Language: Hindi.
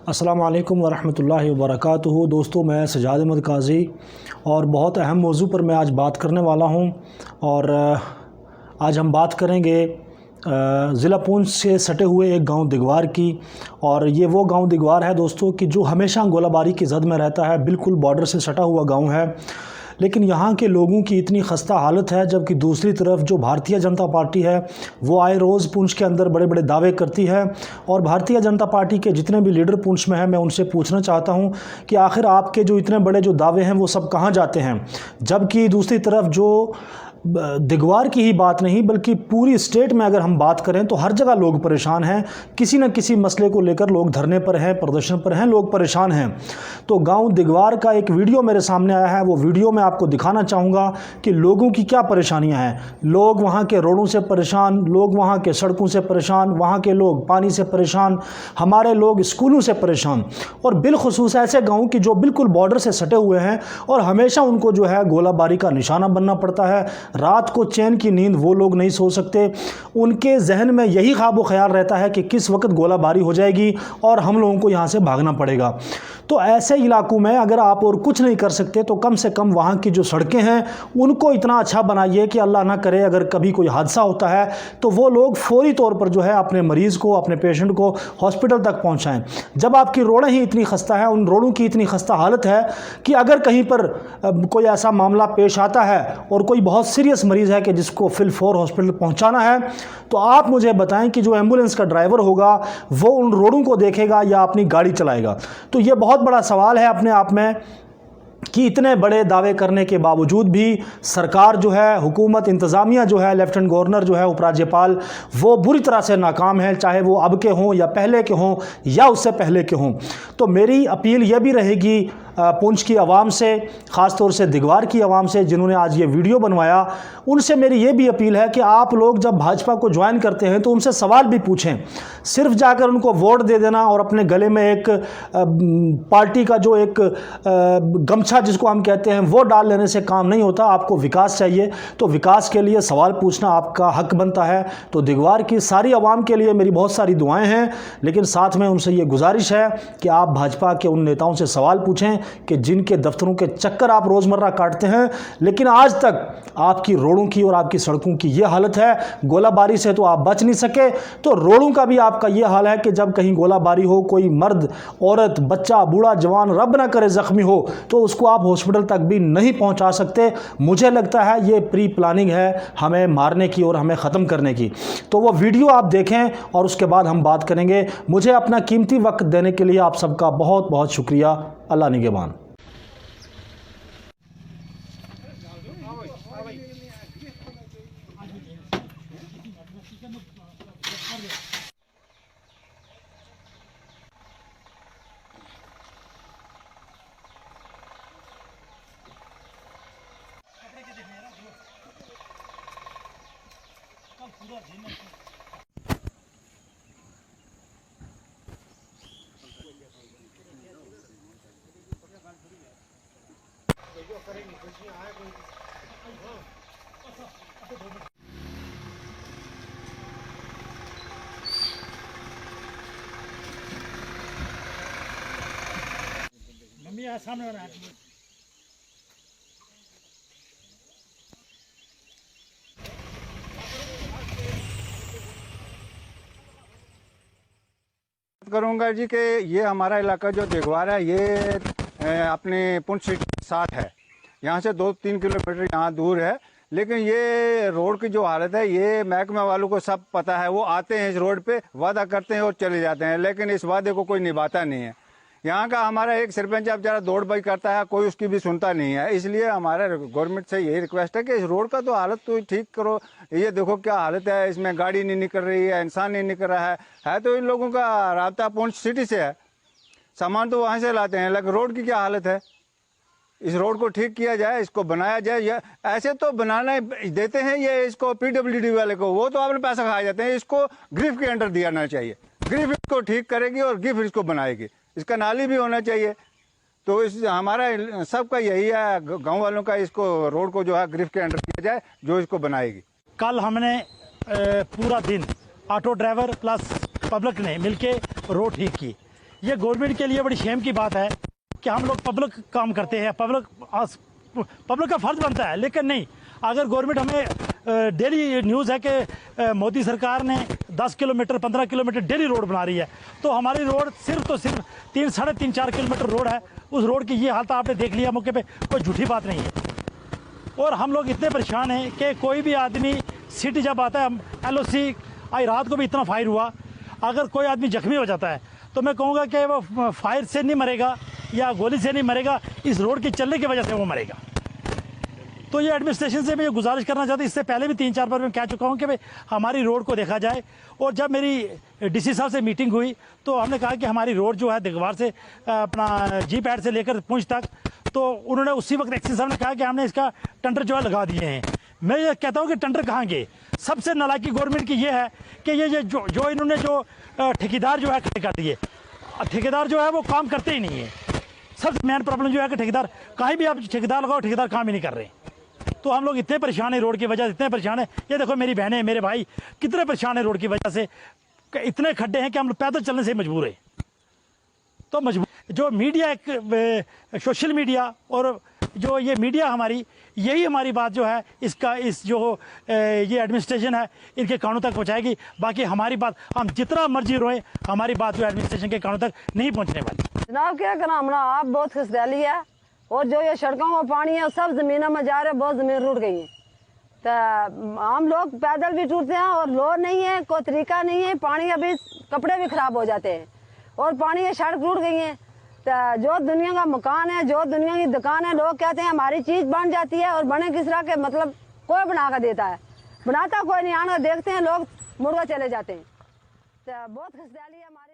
अस्सलाम वालेकुम वरहमतुल्लाहि वबरकातुहू। दोस्तों, मैं सजाद अहमद काजी और बहुत अहम मौजू पर मैं आज बात करने वाला हूँ। और आज हम बात करेंगे ज़िला पूंछ से सटे हुए एक गांव दिगवार की। और ये वो गांव दिगवार है दोस्तों कि जो हमेशा गोलाबारी की जद में रहता है, बिल्कुल बॉर्डर से सटा हुआ गांव है। लेकिन यहाँ के लोगों की इतनी खस्ता हालत है, जबकि दूसरी तरफ जो भारतीय जनता पार्टी है वो आए रोज़ पूंछ के अंदर बड़े बड़े दावे करती है। और भारतीय जनता पार्टी के जितने भी लीडर पूंछ में हैं, मैं उनसे पूछना चाहता हूँ कि आखिर आपके जो इतने बड़े जो दावे हैं वो सब कहाँ जाते हैं। जबकि दूसरी तरफ जो दिगवार की ही बात नहीं बल्कि पूरी स्टेट में अगर हम बात करें तो हर जगह लोग परेशान हैं। किसी न किसी मसले को लेकर लोग धरने पर हैं, प्रदर्शन पर हैं, लोग परेशान हैं। तो गांव दिगवार का एक वीडियो मेरे सामने आया है, वो वीडियो मैं आपको दिखाना चाहूँगा कि लोगों की क्या परेशानियां हैं। लोग वहाँ के रोडों से परेशान, लोग वहाँ के सड़कों से परेशान, वहाँ के लोग पानी से परेशान, हमारे लोग स्कूलों से परेशान। और बिलखुसूस ऐसे गाँव कि जो बिल्कुल बॉर्डर से सटे हुए हैं और हमेशा उनको जो है गोलाबारी का निशाना बनना पड़ता है। रात को चैन की नींद वो लोग नहीं सो सकते। उनके जहन में यही ख्वाब ख्याल रहता है कि किस वक्त गोलाबारी हो जाएगी और हम लोगों को यहाँ से भागना पड़ेगा। तो ऐसे इलाकों में अगर आप और कुछ नहीं कर सकते तो कम से कम वहाँ की जो सड़कें हैं उनको इतना अच्छा बनाइए कि अल्लाह ना करे अगर कभी कोई हादसा होता है तो वो लोग फौरी तौर पर जो है अपने मरीज़ को, अपने पेशेंट को हॉस्पिटल तक पहुँचाएँ। जब आपकी रोडें ही इतनी खस्ता है, उन रोडों की इतनी खस्ता हालत है कि अगर कहीं पर कोई ऐसा मामला पेश आता है और कोई बहुत सीरियस मरीज़ है कि जिसको फिलफौर हॉस्पिटल पहुंचाना है, तो आप मुझे बताएं कि जो एम्बुलेंस का ड्राइवर होगा वो उन रोडों को देखेगा या अपनी गाड़ी चलाएगा। तो ये बहुत बड़ा सवाल है अपने आप में कि इतने बड़े दावे करने के बावजूद भी सरकार जो है, हुकूमत, इंतज़ामिया जो है, लेफ्टिनेंट गवर्नर जो है, उपराज्यपाल, वो बुरी तरह से नाकाम है, चाहे वो अब के हों या पहले के हों या उससे पहले के हों। तो मेरी अपील यह भी रहेगी पूंछ की आवाम से, ख़ास तौर से दिगवार की आवाम से जिन्होंने आज ये वीडियो बनवाया, उनसे मेरी ये भी अपील है कि आप लोग जब भाजपा को ज्वाइन करते हैं तो उनसे सवाल भी पूछें। सिर्फ जाकर उनको वोट दे देना और अपने गले में एक पार्टी का जो एक गमछा जिसको हम कहते हैं वो डाल लेने से काम नहीं होता। आपको विकास चाहिए, तो विकास के लिए सवाल पूछना आपका हक बनता है। तो दिगवार की सारी आवाम के लिए मेरी बहुत सारी दुआएं हैं, लेकिन साथ में उनसे ये गुजारिश है कि आप भाजपा के उन नेताओं से सवाल पूछें कि जिनके दफ्तरों के चक्कर आप रोज़मर्रा काटते हैं, लेकिन आज तक आपकी रोडों की और आपकी सड़कों की ये हालत है। गोलाबारी से तो आप बच नहीं सके, तो रोडों का भी आपका ये हाल है कि जब कहीं गोलाबारी हो, कोई मर्द, औरत, बच्चा, बूढ़ा, जवान, रब ना करे ज़ख्मी हो, तो उसको आप हॉस्पिटल तक भी नहीं पहुंचा सकते। मुझे लगता है ये प्री प्लानिंग है हमें मारने की और हमें ख़त्म करने की। तो वो वीडियो आप देखें और उसके बाद हम बात करेंगे। मुझे अपना कीमती वक्त देने के लिए आप सबका बहुत बहुत शुक्रिया। अल्लाह निगहबान। मम्मी सामने वाला करूंगा जी कि ये हमारा इलाका जो दिगवार है ये अपने पुंछ सिटी के साथ है। यहाँ से 2-3 किलोमीटर यहाँ दूर है, लेकिन ये रोड की जो हालत है ये महकमे वालों को सब पता है। वो आते हैं इस रोड पे, वादा करते हैं और चले जाते हैं, लेकिन इस वादे को कोई निभाता नहीं है। यहाँ का हमारा एक सरपंच अब जरा दौड़ भाई करता है, कोई उसकी भी सुनता नहीं है। इसलिए हमारे गवर्नमेंट से यही रिक्वेस्ट है कि इस रोड का तो हालत तो ठीक करो। ये देखो क्या हालत है, इसमें गाड़ी नहीं निकल रही है, इंसान नहीं निकल रहा है तो इन लोगों का राब्ता पुंछ सिटी से है, सामान तो वहाँ से लाते हैं, लेकिन रोड की क्या हालत है। इस रोड को ठीक किया जाए, इसको बनाया जाए। या ऐसे तो बनाना देते हैं ये इसको PWD वाले को, वो तो आपने पैसा खा जाते हैं। इसको गिरफ्त के अंडर दिया चाहिए, गिरफ्त इसको ठीक करेगी और गिरफ्त इसको बनाएगी। इसका नाली भी होना चाहिए। तो इस हमारा सबका यही है, गांव वालों का, इसको रोड को जो है गिरफ्त के अंडर किया जाए, जो इसको बनाएगी। कल हमने पूरा दिन ऑटो ड्राइवर प्लस पब्लिक ने मिलके रोड ठीक की। ये गवर्नमेंट के लिए बड़ी शेम की बात है कि हम लोग पब्लिक काम करते हैं, पब्लिक का फर्ज बनता है, लेकिन नहीं। अगर गवर्नमेंट हमें डेली न्यूज़ है कि मोदी सरकार ने 10 किलोमीटर 15 किलोमीटर डेली रोड बना रही है, तो हमारी रोड सिर्फ तो सिर्फ 3-3.5-4 किलोमीटर रोड है। उस रोड की ये हालत आपने देख लिया मौके पे, कोई झूठी बात नहीं है। और हम लोग इतने परेशान हैं कि कोई भी आदमी सिटी जब आता है, LOC आज रात को भी इतना फायर हुआ, अगर कोई आदमी जख्मी हो जाता है तो मैं कहूँगा कि वो फायर से नहीं मरेगा या गोली से नहीं मरेगा, इस रोड के चलने की वजह से वो मरेगा। तो ये एडमिनिस्ट्रेशन से मैं ये गुजारिश करना चाहता हूँ, इससे पहले भी 3-4 बार मैं कह चुका हूँ कि भाई हमारी रोड को देखा जाए। और जब मेरी DC साहब से मीटिंग हुई तो हमने कहा कि हमारी रोड जो है दिगवार से अपना G-पैड से लेकर पुंछ तक, तो उन्होंने उसी वक्त एक्सी साहब ने कहा कि हमने इसका टेंडर जो है लगा दिए हैं। मैं ये कहता हूँ कि टेंडर कहाँ गए? सबसे नालायकी गवर्नमेंट की ये है कि ये जो इन्होंने जो ठेकेदार जो है खड़े कर दिए। ठेकेदार जो है वो काम करते ही नहीं है। सबसे मेन प्रॉब्लम जो है कि ठेकेदार, कहीं भी आप ठेकेदार लगाओ, ठेकेदार काम ही नहीं कर रहे। तो हम लोग इतने परेशान हैं रोड की वजह से, इतने परेशान हैं। ये देखो मेरी बहनें, मेरे भाई कितने परेशान हैं रोड की वजह से। इतने खड्डे हैं कि हम लोग पैदल चलने से मजबूर हैं। तो मजबूर जो मीडिया, एक सोशल मीडिया और जो ये मीडिया हमारी, यही हमारी बात जो है इस जो ये एडमिनिस्ट्रेशन है इनके कानों तक पहुंचाएगी। बाकी हमारी बात हम जितना मर्जी रोएं, हमारी बात जो एडमिनिस्ट्रेशन के कानों तक नहीं पहुंचने वाली। जनाब क्या करना, हमारा आप बहुत खुशहाली है और जो ये सड़कों का पानी है सब ज़मीनों में जा रहे, बहुत ज़मीन रूट गई है। तो हम लोग पैदल भी टूटते हैं और लोड नहीं है, कोई तरीका नहीं है। पानी अभी कपड़े भी ख़राब हो जाते हैं और पानी ये सड़क टूट गई है। तो जो दुनिया का मकान है, जो दुनिया की दुकान है, लोग कहते हैं हमारी चीज़ बन जाती है और बने किस तरह के, मतलब कोई बना कर देता है, बनाता कोई नहीं। आना देखते हैं लोग, मुड़कर चले जाते हैं। तो बहुत खुशहाली है हमारी।